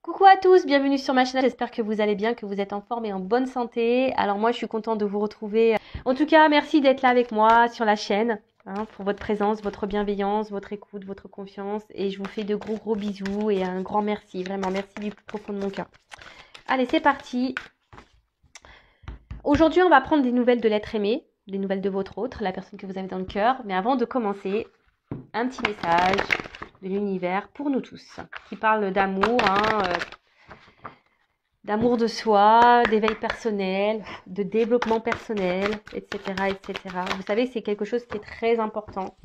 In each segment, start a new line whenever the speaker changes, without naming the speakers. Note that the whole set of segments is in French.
Coucou à tous, bienvenue sur ma chaîne. J'espère que vous allez bien, que vous êtes en forme et en bonne santé. Alors moi, je suis contente de vous retrouver. En tout cas, merci d'être là avec moi sur la chaîne, pour votre présence, votre bienveillance, votre écoute, votre confiance. Et je vous fais de gros gros bisous et un grand merci, vraiment merci du plus profond de mon cœur. Allez, c'est parti. Aujourd'hui, on va prendre des nouvelles de l'être aimé, des nouvelles de votre autre, la personne que vous avez dans le cœur. Mais avant de commencer, un petit message de l'univers pour nous tous, qui parle d'amour, d'amour de soi, d'éveil personnel, de développement personnel, etc., etc. Vous savez, c'est quelque chose qui est très important.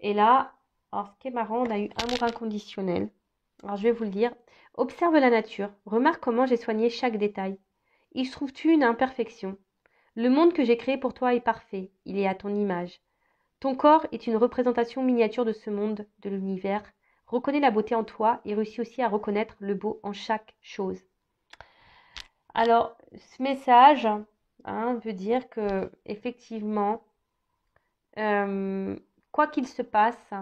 Et là, alors ce qui est marrant, on a eu amour inconditionnel. Alors je vais vous le dire. Observe la nature. Remarque comment j'ai soigné chaque détail. Y trouves-tu une imperfection? Le monde que j'ai créé pour toi est parfait. Il est à ton image. Ton corps est une représentation miniature de ce monde, de l'univers. Reconnais la beauté en toi et réussis aussi à reconnaître le beau en chaque chose. Alors, ce message veut dire que effectivement, quoi qu'il se passe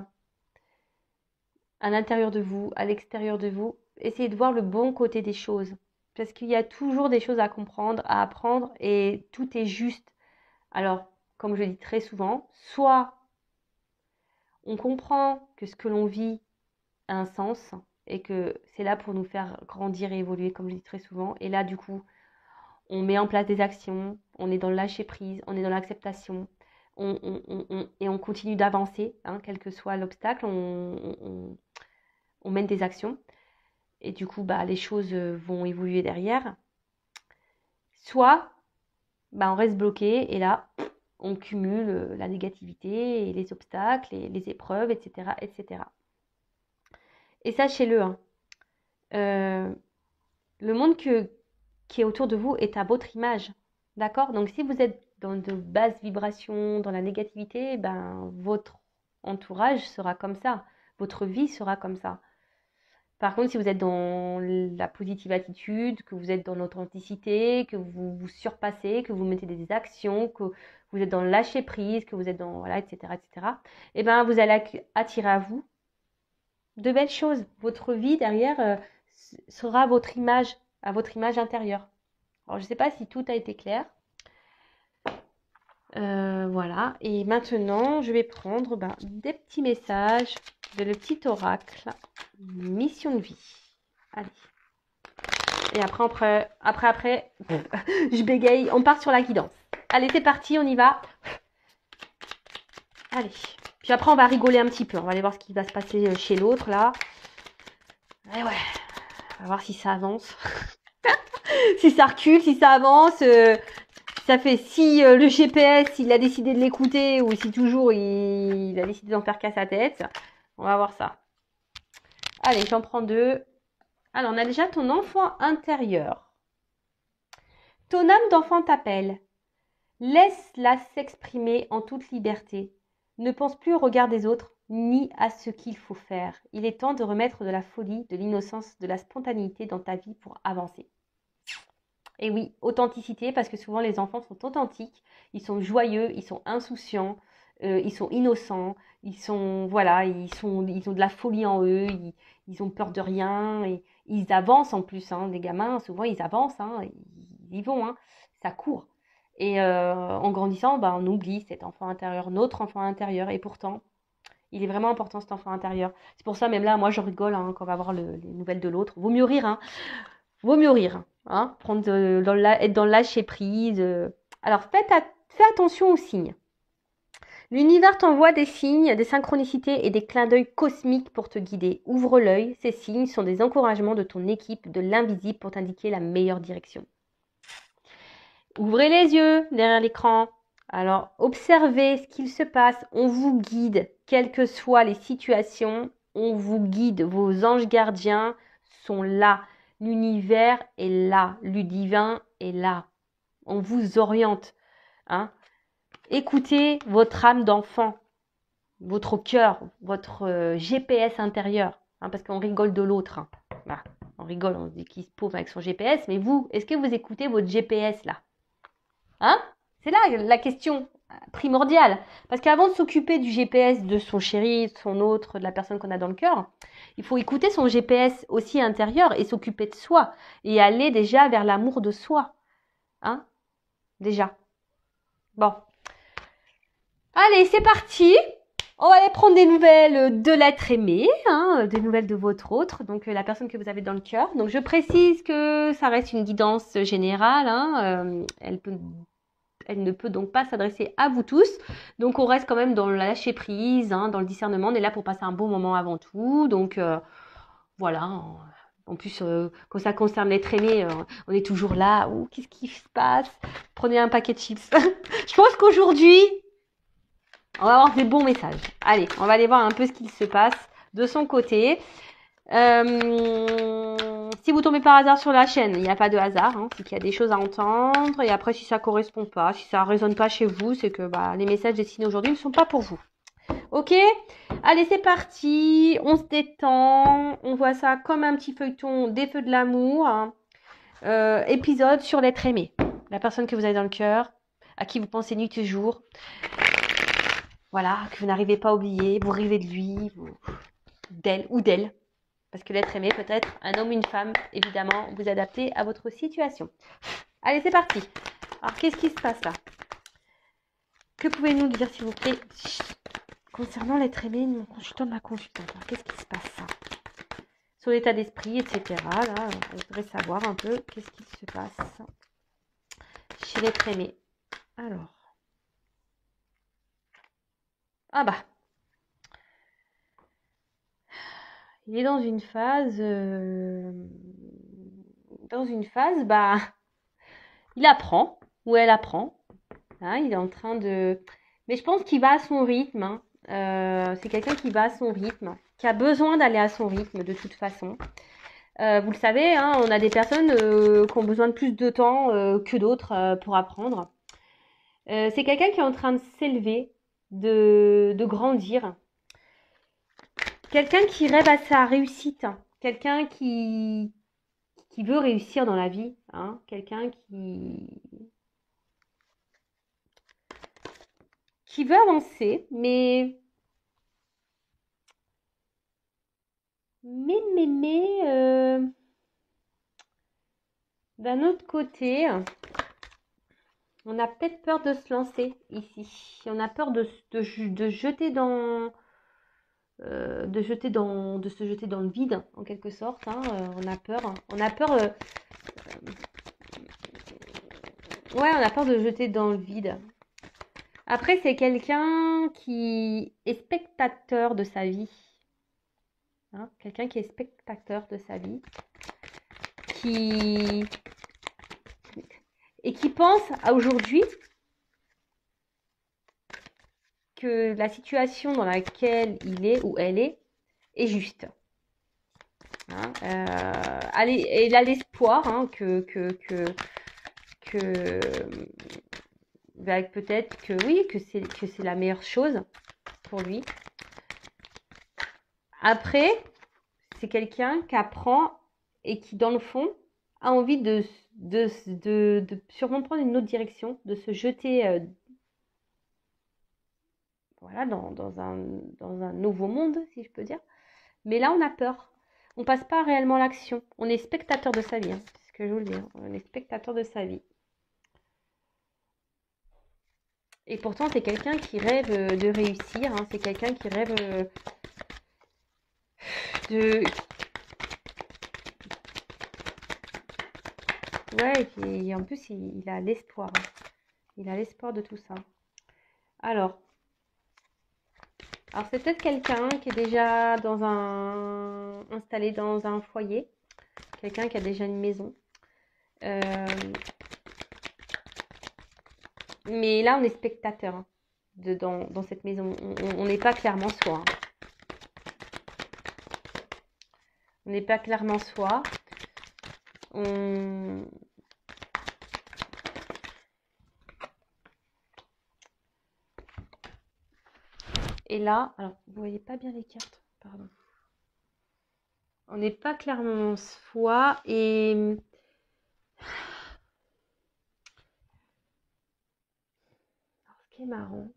à l'intérieur de vous, à l'extérieur de vous, essayez de voir le bon côté des choses. Parce qu'il y a toujours des choses à comprendre, à apprendre, et tout est juste. Alors, comme je le dis très souvent, soit on comprend que ce que l'on vit a un sens, et que c'est là pour nous faire grandir et évoluer, comme je dis très souvent. Et là, du coup, on met en place des actions, on est dans le lâcher prise, on est dans l'acceptation, et on continue d'avancer, quel que soit l'obstacle, on mène des actions. Et du coup, les choses vont évoluer derrière. Soit, on reste bloqué, et là, on cumule la négativité, et les obstacles, et les épreuves, etc., etc. Et sachez-le, le monde qui est autour de vous est à votre image. D'accord? Donc si vous êtes dans de basses vibrations, dans la négativité, votre entourage sera comme ça. Votre vie sera comme ça. Par contre, si vous êtes dans la positive attitude, que vous êtes dans l'authenticité, que vous vous surpassez, que vous mettez des actions, que vous êtes dans le lâcher prise, que vous êtes dans, voilà, etc., etc., vous allez attirer à vous de belles choses. Votre vie derrière sera à votre image intérieure. Alors, je ne sais pas si tout a été clair. Voilà. Et maintenant, je vais prendre des petits messages de le petit oracle. Mission de vie. Allez. Et après, je bégaye. On part sur la guidance. Allez, c'est parti, on y va. Allez. Puis après, on va rigoler un petit peu. On va aller voir ce qui va se passer chez l'autre, là. Et ouais. On va voir si ça avance. Si ça recule, si ça avance. Ça fait si le GPS il a décidé de l'écouter ou si toujours il a décidé d'en faire qu'à sa tête. On va voir ça. Allez, j'en prends deux. Alors, on a déjà ton enfant intérieur. Ton âme d'enfant t'appelle. Laisse-la s'exprimer en toute liberté. Ne pense plus au regard des autres ni à ce qu'il faut faire. Il est temps de remettre de la folie, de l'innocence, de la spontanéité dans ta vie pour avancer. Et oui, authenticité, parce que souvent les enfants sont authentiques, ils sont joyeux, ils sont insouciants, ils sont innocents, ils ont de la folie en eux, ils ont peur de rien, et ils avancent en plus, les gamins, souvent ils avancent, ils y vont, ça court. Et en grandissant, on oublie cet enfant intérieur, notre enfant intérieur, et pourtant, il est vraiment important cet enfant intérieur. C'est pour ça, même là, moi je rigole quand on va voir les nouvelles de l'autre. Vaut mieux rire, Vaut mieux rire, être dans le lâcher prise. Alors, fais attention aux signes. L'univers t'envoie des signes, des synchronicités et des clins d'œil cosmiques pour te guider. Ouvre l'œil, ces signes sont des encouragements de ton équipe, de l'invisible pour t'indiquer la meilleure direction. Ouvrez les yeux derrière l'écran. Alors, observez ce qu'il se passe. On vous guide, quelles que soient les situations. On vous guide. Vos anges gardiens sont là. L'univers est là. Le divin est là. On vous oriente. Écoutez votre âme d'enfant, votre cœur, votre GPS intérieur. Parce qu'on rigole de l'autre. Voilà. On rigole, on dit qu'il se pauve avec son GPS. Mais vous, est-ce que vous écoutez votre GPS là? C'est là la question. primordial. Parce qu'avant de s'occuper du GPS de son chéri, de son autre, de la personne qu'on a dans le cœur, il faut écouter son GPS aussi intérieur et s'occuper de soi. Et aller déjà vers l'amour de soi. Hein? Déjà. Bon. Allez, c'est parti. On va aller prendre des nouvelles de l'être aimé, hein, des nouvelles de votre autre, donc la personne que vous avez dans le cœur. Donc je précise que ça reste une guidance générale, hein, elle ne peut donc pas s'adresser à vous tous. Donc on reste quand même dans le lâcher prise, hein, dans le discernement. On est là pour passer un bon moment avant tout. Donc voilà. En plus, quand ça concerne l'être aimé, on est toujours là. Ouh, qu'est-ce qui se passe? Prenez un paquet de chips. Je pense qu'aujourd'hui, on va avoir des bons messages. Allez, on va aller voir un peu ce qu'il se passe de son côté. Si vous tombez par hasard sur la chaîne, il n'y a pas de hasard, hein, c'est qu'il y a des choses à entendre. Et après, si ça correspond pas, si ça résonne pas chez vous, c'est que les messages destinés aujourd'hui ne sont pas pour vous. Ok? Allez, c'est parti. On se détend. On voit ça comme un petit feuilleton des feux de l'amour. Hein. Épisode sur l'être aimé. La personne que vous avez dans le cœur, à qui vous pensez nuit et jour. Voilà, que vous n'arrivez pas à oublier, vous rêvez de lui, d'elle ou d'elle. Parce que l'être aimé peut être un homme ou une femme, évidemment, vous adaptez à votre situation. Allez, c'est parti. Alors, qu'est-ce qui se passe là? Que pouvez-vous nous dire, s'il vous plaît, concernant l'être aimé, mon consultant de ma consultante? Qu'est-ce qui se passe là? Sur l'état d'esprit, etc. Là, on voudrait savoir un peu qu'est-ce qui se passe chez l'être aimé. Alors. Ah bah. Il est dans une phase, il apprend, ou elle apprend, hein, il est en train de... Mais je pense qu'il va à son rythme, hein. C'est quelqu'un qui va à son rythme, qui a besoin d'aller à son rythme de toute façon. Vous le savez, hein, on a des personnes qui ont besoin de plus de temps que d'autres pour apprendre. C'est quelqu'un qui est en train de s'élever, de grandir. Quelqu'un qui rêve à sa réussite, hein. Quelqu'un qui veut réussir dans la vie, hein. Quelqu'un qui veut avancer, mais d'un autre côté, on a peut-être peur de se lancer ici. On a peur de jeter de se jeter dans le vide, en quelque sorte. Hein. On a peur. On a peur. Ouais, on a peur de jeter dans le vide. Après, c'est quelqu'un qui est spectateur de sa vie. Hein, quelqu'un qui est spectateur de sa vie. Et qui pense à aujourd'hui que la situation dans laquelle il est ou elle est juste. Hein, il a l'espoir, hein, que peut-être que oui, que c'est la meilleure chose pour lui. Après, c'est quelqu'un qui apprend et qui, dans le fond, a envie de sûrement prendre une autre direction, de se jeter voilà, dans un nouveau monde, si je peux dire. Mais là, on a peur. On passe pas réellement à l'action. On est spectateur de sa vie, hein, c'est ce que je vous le dis. Hein. On est spectateur de sa vie. Et pourtant, c'est quelqu'un qui rêve de réussir. Hein. C'est quelqu'un qui rêve de... Ouais, et en plus, il a l'espoir. Hein. Il a l'espoir de tout ça. Alors c'est peut-être quelqu'un qui est déjà installé dans un foyer. Quelqu'un qui a déjà une maison. Mais là, on est spectateur, hein, dans cette maison. On n'est pas clairement soi. Hein. On n'est pas clairement soi. Et là, alors, vous voyez pas bien les cartes, pardon. On n'est pas clairement soi et... qui est marrant.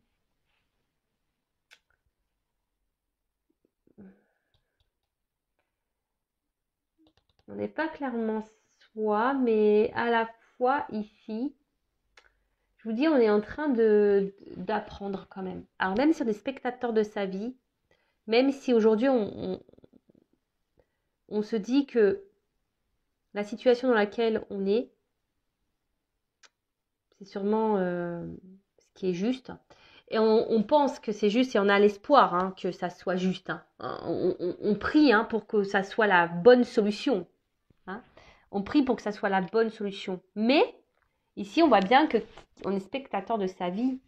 On n'est pas clairement soi, mais à la fois ici, je vous dis, on est en train d'apprendre quand même. Alors même si on est spectateur de sa vie, même si aujourd'hui on se dit que la situation dans laquelle on est, c'est sûrement ce qui est juste. Et on pense que c'est juste et on a l'espoir hein, que ça soit juste. Hein. On prie hein, pour que ça soit la bonne solution. Hein. On prie pour que ça soit la bonne solution. Mais ici, on voit bien qu'on est spectateur de sa vie.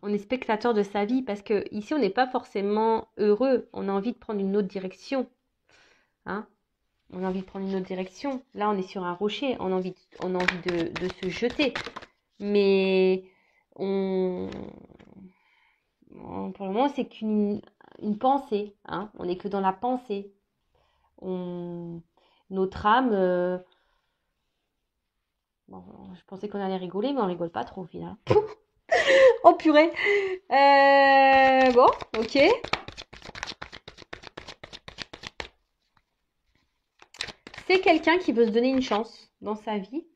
On est spectateur de sa vie parce que ici, on n'est pas forcément heureux. On a envie de prendre une autre direction. Hein. On a envie de prendre une autre direction. Là, on est sur un rocher. On a envie de se jeter. Mais pour le moment, c'est qu'une pensée. Hein. On n'est que dans la pensée. Notre âme... Bon, je pensais qu'on allait rigoler, mais on rigole pas trop au final. Oh purée. Bon, ok. C'est quelqu'un qui veut se donner une chance dans sa vie.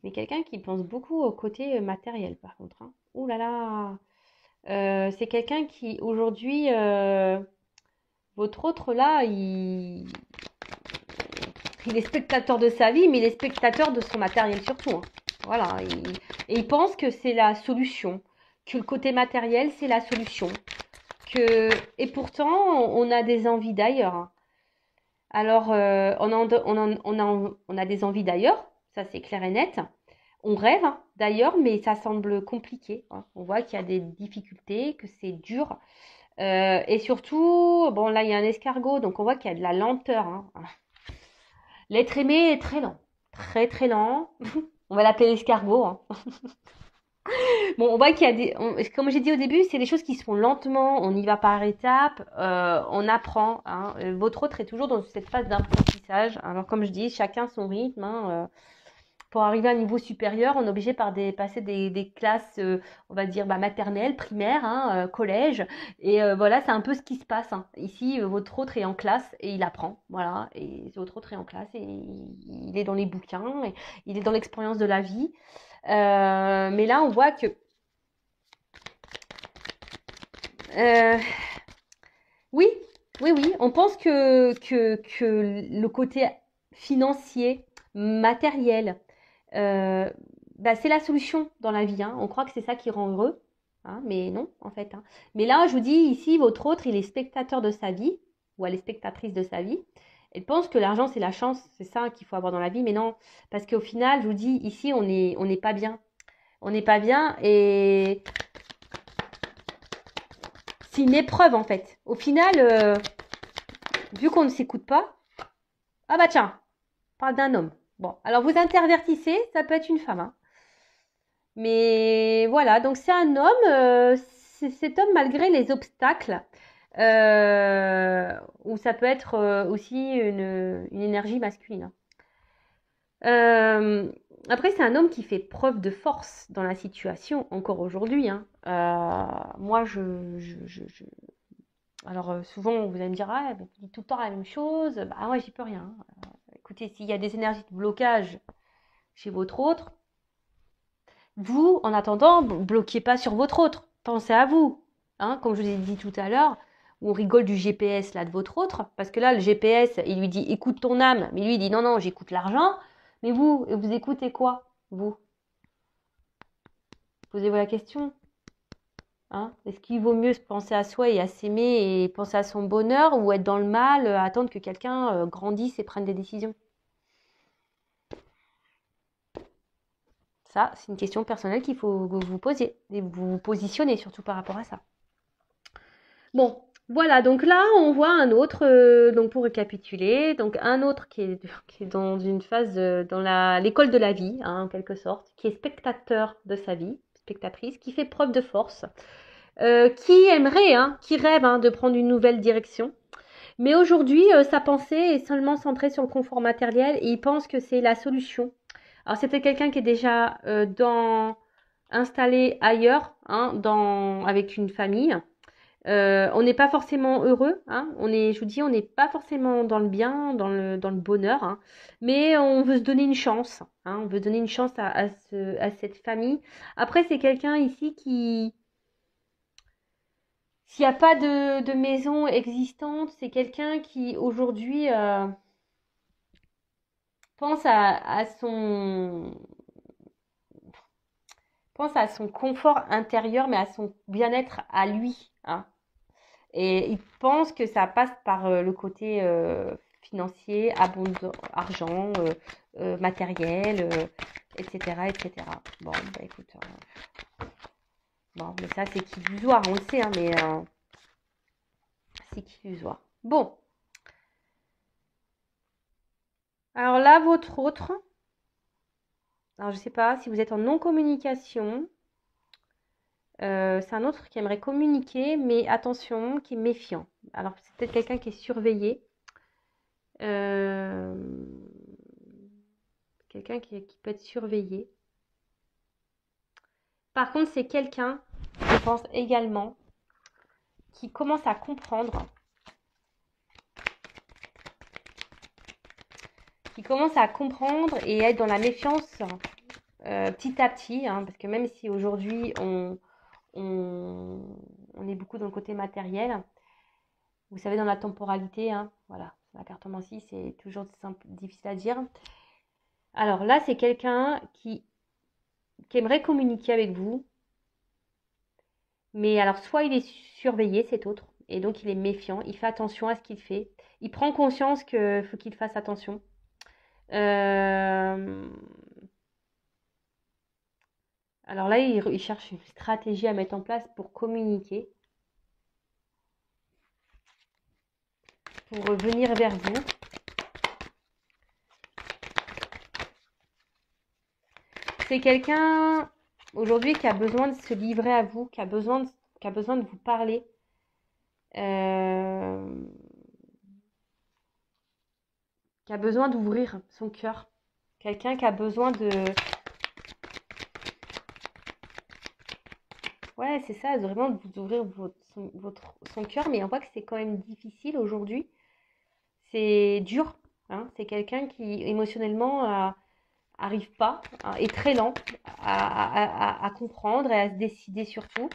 Mais quelqu'un qui pense beaucoup au côté matériel, par contre. Hein. Ouh là là. C'est quelqu'un qui, aujourd'hui, votre autre là, il est spectateur de sa vie, mais il est spectateur de son matériel surtout. Hein. Voilà. Et il pense que c'est la solution. Que le côté matériel, c'est la solution. Et pourtant, on a des envies d'ailleurs. Hein. Alors, on a des envies d'ailleurs, ça c'est clair et net. On rêve hein, d'ailleurs, mais ça semble compliqué. Hein. On voit qu'il y a des difficultés, que c'est dur. Et surtout, bon là il y a un escargot, donc on voit qu'il y a de la lenteur. Hein. L'être aimé est très lent, très très lent. On va l'appeler l'escargot. Hein. Bon, on voit qu'il y a comme j'ai dit au début, c'est des choses qui se font lentement, on y va par étapes, on apprend. Hein. Votre autre est toujours dans cette phase d'apprentissage. Alors comme je dis, chacun son rythme. Hein. Pour arriver à un niveau supérieur, on est obligé de passer des classes, on va dire maternelles, primaires, hein, collège. Et voilà, c'est un peu ce qui se passe. Hein. Ici, votre autre est en classe et il apprend. Voilà, et votre autre est en classe et il est dans les bouquins, et il est dans l'expérience de la vie. Mais là, on voit que oui, on pense que le côté financier, matériel, c'est la solution dans la vie. Hein. On croit que c'est ça qui rend heureux, hein, mais non, en fait. Hein. Mais là, je vous dis, ici, votre autre, il est spectateur de sa vie, ou elle est spectatrice de sa vie. Elle pense que l'argent, c'est la chance, c'est ça qu'il faut avoir dans la vie, mais non. Parce qu'au final, je vous dis, ici, on n'est pas bien. On n'est pas bien et c'est une épreuve, en fait. Au final, vu qu'on ne s'écoute pas, ah bah tiens, on parle d'un homme. Bon, alors vous intervertissez, ça peut être une femme. Hein. Mais voilà, donc c'est un homme, cet homme malgré les obstacles, ou ça peut être aussi une énergie masculine. Après, c'est un homme qui fait preuve de force dans la situation, encore aujourd'hui. Hein. Moi, alors souvent, vous allez me dire, ah, tu dis tout le temps la même chose. Bah ouais, j'y peux rien. Écoutez, s'il y a des énergies de blocage chez votre autre, vous, en attendant, bloquez pas sur votre autre. Pensez à vous. Hein, comme je vous ai dit tout à l'heure, on rigole du GPS là de votre autre, parce que là, le GPS, il lui dit écoute ton âme, mais lui, il dit non, non, j'écoute l'argent. Mais vous écoutez quoi, vous? Posez-vous la question. Hein, est-ce qu'il vaut mieux penser à soi et à s'aimer et penser à son bonheur, ou être dans le mal, attendre que quelqu'un grandisse et prenne des décisions? Ça, c'est une question personnelle qu'il faut que vous posiez et vous positionnez surtout par rapport à ça. Bon, voilà, donc là, on voit un autre, donc pour récapituler, donc un autre qui est dans une phase, dans l'école de la vie, hein, en quelque sorte, qui est spectateur de sa vie, spectatrice, qui fait preuve de force, qui aimerait, hein, qui rêve hein, de prendre une nouvelle direction. Mais aujourd'hui, sa pensée est seulement centrée sur le confort matériel et il pense que c'est la solution Alors, c'est peut-être quelqu'un qui est déjà installé ailleurs, hein, avec une famille. On n'est pas forcément heureux, hein. Je vous dis, on n'est pas forcément dans le bien, dans le bonheur, hein. Mais on veut se donner une chance, hein. On veut donner une chance à cette famille. Après, c'est quelqu'un ici qui, s'il n'y a pas de maison existante, c'est quelqu'un qui aujourd'hui pense pense à son confort intérieur, mais à son bien-être à lui, hein. Et il pense que ça passe par le côté financier, argent, matériel, etc., etc. Bon, bah écoute, bon, mais ça c'est qu'illusoire, on le sait, hein, mais c'est qu'illusoire. Bon, alors là, votre autre, alors je sais pas si vous êtes en non-communication, c'est un autre qui aimerait communiquer, mais attention, qui est méfiant. Alors c'est peut-être quelqu'un qui est surveillé. Euh, Quelqu'un qui peut être surveillé. Par contre, c'est quelqu'un, je pense également, qui commence à comprendre, et être dans la méfiance petit à petit, hein, parce que même si aujourd'hui on est beaucoup dans le côté matériel, vous savez, dans la temporalité, hein, voilà, la cartomancie, c'est toujours difficile à dire. Alors là, c'est quelqu'un qui aimerait communiquer avec vous, mais alors soit il est surveillé, cet autre, et donc il est méfiant, il fait attention à ce qu'il fait, il prend conscience qu'il faut qu'il fasse attention. Euh, Alors là, il cherche une stratégie à mettre en place pour communiquer, pour venir vers vous. C'est quelqu'un aujourd'hui qui a besoin de se livrer à vous, qui a besoin de vous parler. Euh, Qui a besoin d'ouvrir son cœur. Quelqu'un qui a besoin de... Ouais, c'est ça, vraiment de vous ouvrir son cœur, mais on voit que c'est quand même difficile aujourd'hui. C'est dur, hein. C'est quelqu'un qui émotionnellement arrive pas, hein, est très lent à comprendre et à se décider surtout.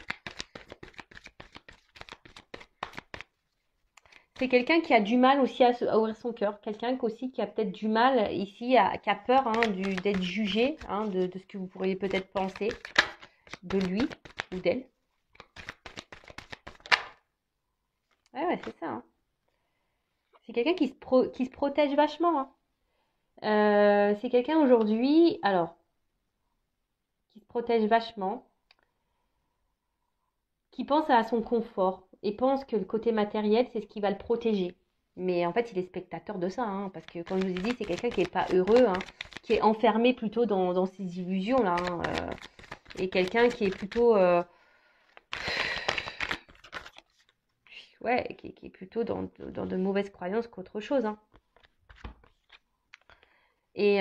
C'est quelqu'un qui a du mal aussi à ouvrir son cœur. Quelqu'un aussi qui a peut-être du mal ici, qui a peur, hein, d'être jugé, hein, de ce que vous pourriez peut-être penser de lui ou d'elle. Ouais, c'est ça, hein. C'est quelqu'un qui se protège vachement, hein. C'est quelqu'un aujourd'hui, alors, qui se protège vachement, qui pense à son confort et pense que le côté matériel, c'est ce qui va le protéger. Mais en fait, il est spectateur de ça, hein, parce que, comme je vous ai dit, c'est quelqu'un qui n'est pas heureux, hein, qui est enfermé plutôt dans ses illusions, là, hein, et quelqu'un qui est plutôt... ouais, qui est plutôt dans de mauvaises croyances qu'autre chose, hein. Et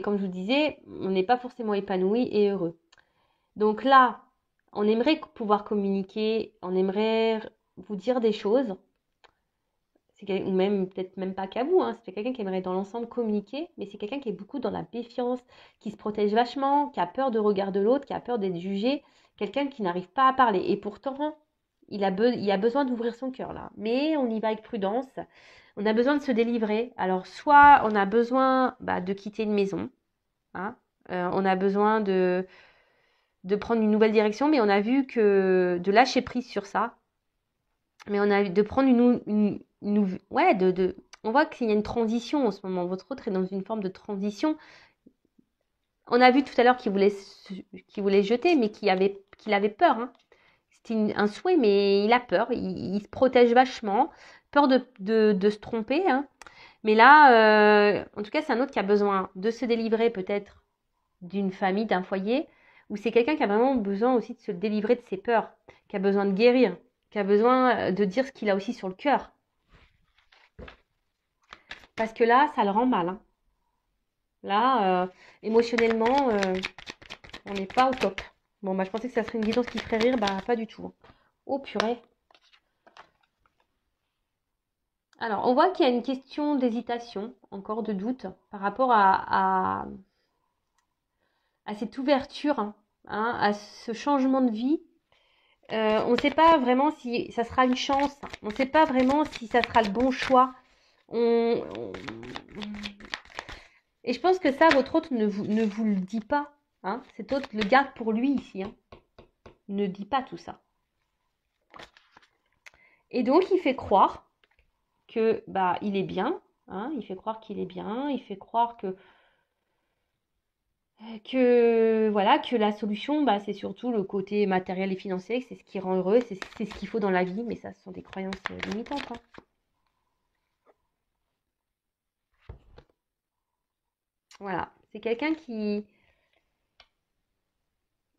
comme je vous disais, on n'est pas forcément épanoui et heureux. Donc là, on aimerait pouvoir communiquer, on aimerait vous dire des choses, ou même peut-être même pas qu'à vous, hein, c'est quelqu'un qui aimerait dans l'ensemble communiquer, mais c'est quelqu'un qui est beaucoup dans la méfiance, qui se protège vachement, qui a peur de regard de l'autre, qui a peur d'être jugé, quelqu'un qui n'arrive pas à parler. Et pourtant, il a besoin d'ouvrir son cœur là, mais on y va avec prudence. On a besoin de se délivrer. Alors soit on a besoin de quitter une maison, hein, on a besoin de prendre une nouvelle direction, mais on a vu que de lâcher prise sur ça, mais on a de prendre ouais, on voit qu'il y a une transition en ce moment. Votre autre est dans une forme de transition. On a vu tout à l'heure qu'il voulait jeter, mais qu'il avait peur, hein. C'était un souhait, mais il a peur. Il se protège vachement, peur de se tromper, hein. Mais là, en tout cas, c'est un autre qui a besoin de se délivrer peut-être d'une famille, d'un foyer, ou c'est quelqu'un qui a vraiment besoin aussi de se délivrer de ses peurs, qui a besoin de guérir, qui a besoin de dire ce qu'il a aussi sur le cœur. Parce que là, ça le rend mal, hein. Là, émotionnellement, on n'est pas au top. Bon, bah, je pensais que ça serait une guidance qui ferait rire. Bah, pas du tout. Oh, purée. Alors, on voit qu'il y a une question d'hésitation, encore de doute, par rapport à cette ouverture, hein, à ce changement de vie. On ne sait pas vraiment si ça sera une chance. On ne sait pas vraiment si ça sera le bon choix. On- on- Et je pense que ça, votre hôte ne vous le dit pas. Hein. Cet hôte le garde pour lui ici. Hein. Ne dit pas tout ça. Et donc, il fait croire que bah il est bien. Hein. Il fait croire qu'il est bien. Il fait croire que voilà, que la solution, bah, c'est surtout le côté matériel et financier, que c'est ce qui rend heureux, c'est ce qu'il faut dans la vie, mais ça, ce sont des croyances limitantes. Hein. Voilà, c'est quelqu'un qui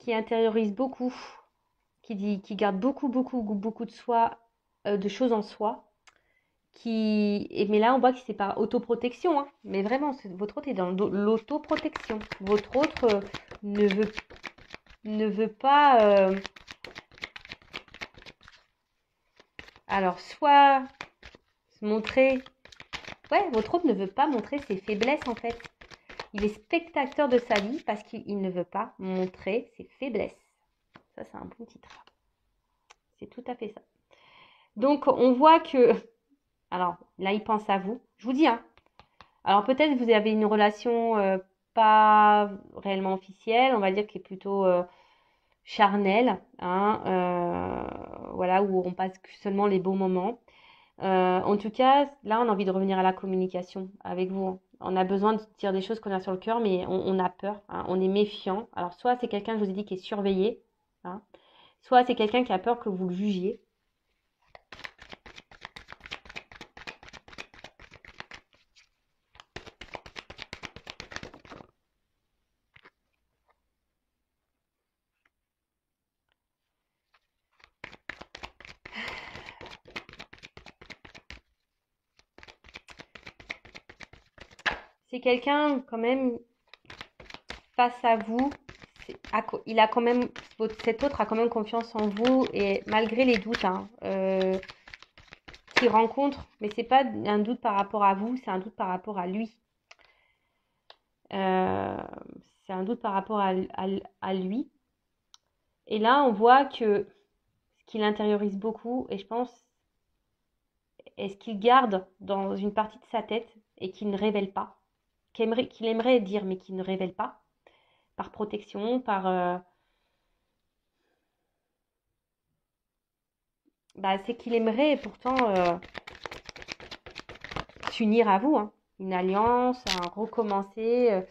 intériorise beaucoup, qui garde beaucoup de soi, de choses en soi, mais là, on voit que c'est par autoprotection, hein. Mais vraiment, votre autre est dans l'autoprotection. Votre autre ne veut, ne veut pas, alors, soit se montrer. Ouais, votre hôte ne veut pas montrer ses faiblesses en fait. Il est spectateur de sa vie parce qu'il ne veut pas montrer ses faiblesses. Ça, c'est un bon titre. C'est tout à fait ça. Donc, on voit que... Alors, là, il pense à vous. Je vous dis, hein. Alors, peut-être vous avez une relation pas réellement officielle, on va dire qui est plutôt charnelle, hein, voilà, où on passe seulement les bons moments. En tout cas, là, on a envie de revenir à la communication avec vous. On a besoin de dire des choses qu'on a sur le cœur, mais on a peur, hein, on est méfiant. Alors, soit c'est quelqu'un, je vous ai dit, qui est surveillé, hein, soit c'est quelqu'un qui a peur que vous le jugiez. C'est quelqu'un, quand même, face à vous, il a quand même, cet autre a quand même confiance en vous, et malgré les doutes, hein, qu'il rencontre, mais c'est pas un doute par rapport à vous, c'est un doute par rapport à lui. Euh, c'est un doute par rapport à lui. Et là, on voit que ce qu'il intériorise beaucoup, et je pense, est ce qu'il garde dans une partie de sa tête et qu'il ne révèle pas, qu'il aimerait dire, mais qu'il ne révèle pas, par protection, bah, c'est qu'il aimerait pourtant s'unir à vous, hein. Une alliance, un recommencer,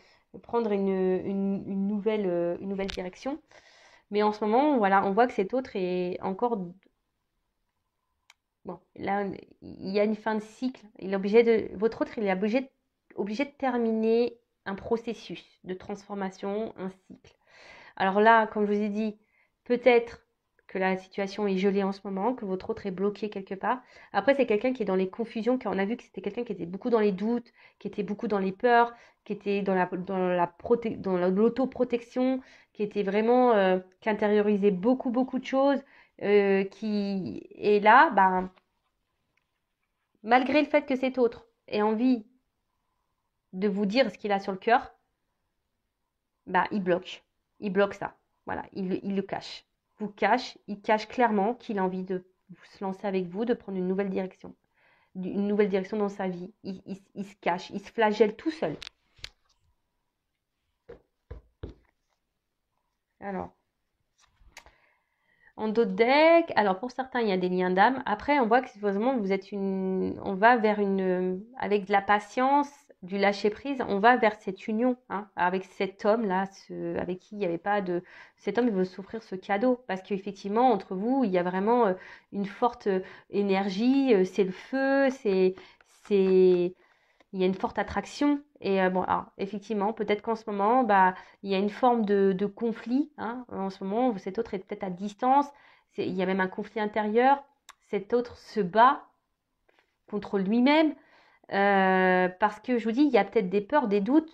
prendre une nouvelle direction. Mais en ce moment, voilà, on voit que cet autre est encore. Bon, là, il y a une fin de cycle. Votre autre, il est obligé de terminer un processus de transformation, un cycle. Alors là, comme je vous ai dit, peut-être que la situation est gelée en ce moment, que votre autre est bloqué quelque part. Après, c'est quelqu'un qui est dans les confusions, car on a vu que c'était quelqu'un qui était beaucoup dans les doutes, qui était beaucoup dans les peurs, qui était dans l'autoprotection, qui était vraiment, qui intériorisait beaucoup de choses, qui est là, bah, malgré le fait que cet autre ait envie de vous dire ce qu'il a sur le cœur, bah, il bloque. Il bloque ça. Voilà, il le cache. Il cache clairement qu'il a envie de se lancer avec vous, de prendre une nouvelle direction dans sa vie. Il se cache, il se flagelle tout seul. Alors, en d'autres decks, alors pour certains, il y a des liens d'âme. Après, on voit que vraiment, on va vers avec de la patience, du lâcher prise, on va vers cette union, hein, avec cet homme-là, avec qui il n'y avait pas de, cet homme, il veut s'offrir ce cadeau, parce qu'effectivement, entre vous, il y a vraiment une forte énergie, c'est le feu, c'est, il y a une forte attraction. Et bon, alors, effectivement, peut-être qu'en ce moment, bah, il y a une forme de conflit. Hein. En ce moment, cet autre est peut-être à distance. Il y a même un conflit intérieur. Cet autre se bat contre lui-même. Parce que je vous dis, il y a peut-être des peurs, des doutes.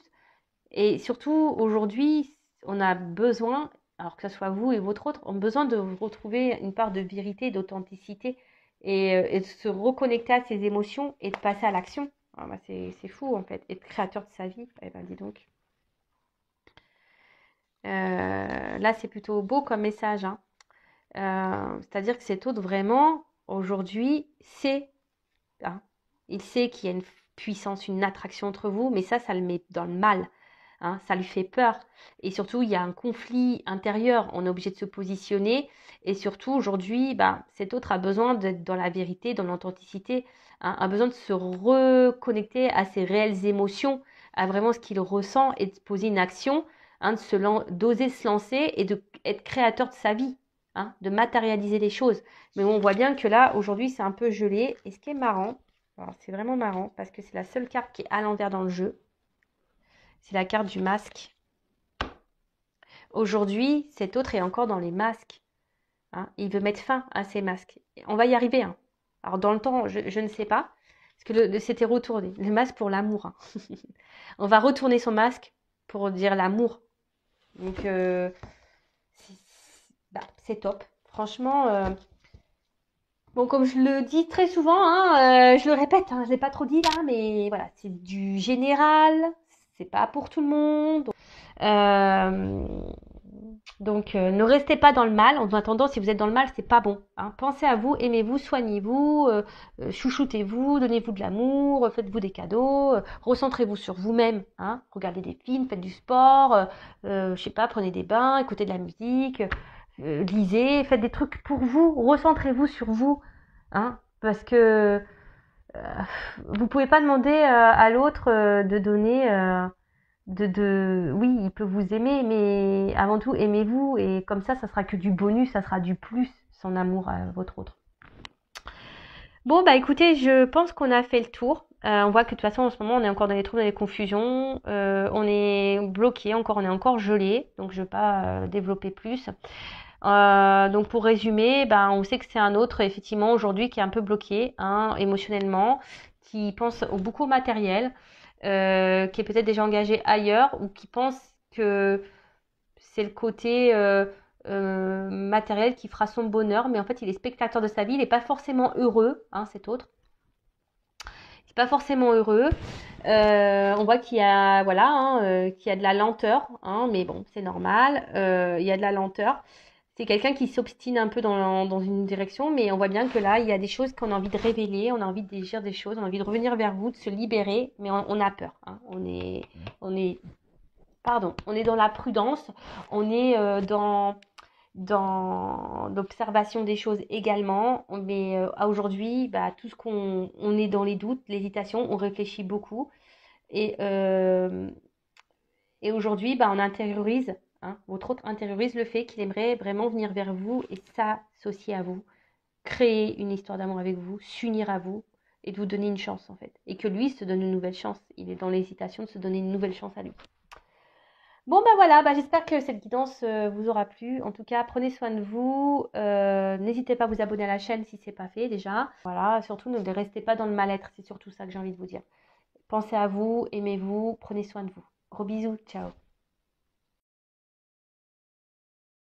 Et surtout, aujourd'hui, on a besoin, alors que ce soit vous et votre autre, on a besoin de retrouver une part de vérité, d'authenticité et de se reconnecter à ses émotions et de passer à l'action. Ah bah c'est fou en fait, être créateur de sa vie. Eh ben dis donc. Là, c'est plutôt beau comme message, hein. C'est-à-dire que cet autre, vraiment, aujourd'hui, sait, hein, il sait qu'il y a une puissance, une attraction entre vous, mais ça le met dans le mal, hein, ça lui fait peur. Et surtout, il y a un conflit intérieur, on est obligé de se positionner. Et surtout, aujourd'hui, bah, cet autre a besoin d'être dans la vérité, dans l'authenticité, hein, a besoin de se reconnecter à ses réelles émotions, à vraiment ce qu'il ressent et de poser une action, hein, d'oser se lancer et d'être créateur de sa vie, hein, de matérialiser les choses. Mais on voit bien que là, aujourd'hui, c'est un peu gelé. Et ce qui est marrant, alors c'est vraiment marrant parce que c'est la seule carte qui est à l'envers dans le jeu. C'est la carte du masque. Aujourd'hui, cet autre est encore dans les masques, hein. Il veut mettre fin à ces masques. On va y arriver, hein. Alors dans le temps, je ne sais pas. Parce que c'était retourné. Le masque pour l'amour, hein. On va retourner son masque pour dire l'amour. Donc, c'est top. Franchement, bon, comme je le dis très souvent, hein, je le répète, hein, je ne l'ai pas trop dit là, mais voilà, c'est du général, c'est pas pour tout le monde. Euh, donc, ne restez pas dans le mal. En attendant, si vous êtes dans le mal, c'est pas bon, hein. Pensez à vous, aimez-vous, soignez-vous, chouchoutez-vous, donnez-vous de l'amour, faites-vous des cadeaux, recentrez-vous sur vous-même, hein. Regardez des films, faites du sport, je sais pas, prenez des bains, écoutez de la musique, lisez, faites des trucs pour vous, recentrez-vous sur vous, hein, parce que euh, vous pouvez pas demander à l'autre de donner. Oui, il peut vous aimer, mais avant tout, aimez-vous. Et comme ça sera que du bonus, ça sera du plus, son amour à votre autre. Bon, bah écoutez, je pense qu'on a fait le tour. On voit que de toute façon, en ce moment, on est encore dans les troubles, dans les confusions. On est bloqué, on est encore gelé. Donc, je ne vais pas développer plus. Donc, pour résumer, bah, on sait que c'est un autre, effectivement, aujourd'hui, qui est un peu bloqué, hein, émotionnellement, qui pense beaucoup au matériel, qui est peut-être déjà engagé ailleurs ou qui pense que c'est le côté matériel qui fera son bonheur, mais en fait il est spectateur de sa vie, il n'est pas forcément heureux, hein, cet autre. Il n'est pas forcément heureux. On voit qu'il y a, voilà, hein, qu'il y a de la lenteur, hein, mais bon, c'est normal. Il y a de la lenteur. C'est quelqu'un qui s'obstine un peu dans une direction, mais on voit bien que là, il y a des choses qu'on a envie de révéler, on a envie de dire des choses, on a envie de revenir vers vous, de se libérer, mais on a peur, hein. On est on est dans la prudence, on est dans l'observation des choses également, mais aujourd'hui, bah, tout ce on est dans les doutes, l'hésitation, on réfléchit beaucoup, et, euh, et aujourd'hui, bah, on intériorise, hein, votre autre intériorise le fait qu'il aimerait vraiment venir vers vous et s'associer à vous, créer une histoire d'amour avec vous, s'unir à vous et de vous donner une chance en fait. Et que lui se donne une nouvelle chance. Il est dans l'hésitation de se donner une nouvelle chance à lui. Bon ben voilà, bah, j'espère que cette guidance vous aura plu. En tout cas, prenez soin de vous. N'hésitez pas à vous abonner à la chaîne si ce n'est pas fait déjà. Voilà, surtout ne restez pas dans le mal-être. C'est surtout ça que j'ai envie de vous dire. Pensez à vous, aimez-vous, prenez soin de vous. Gros bisous, ciao.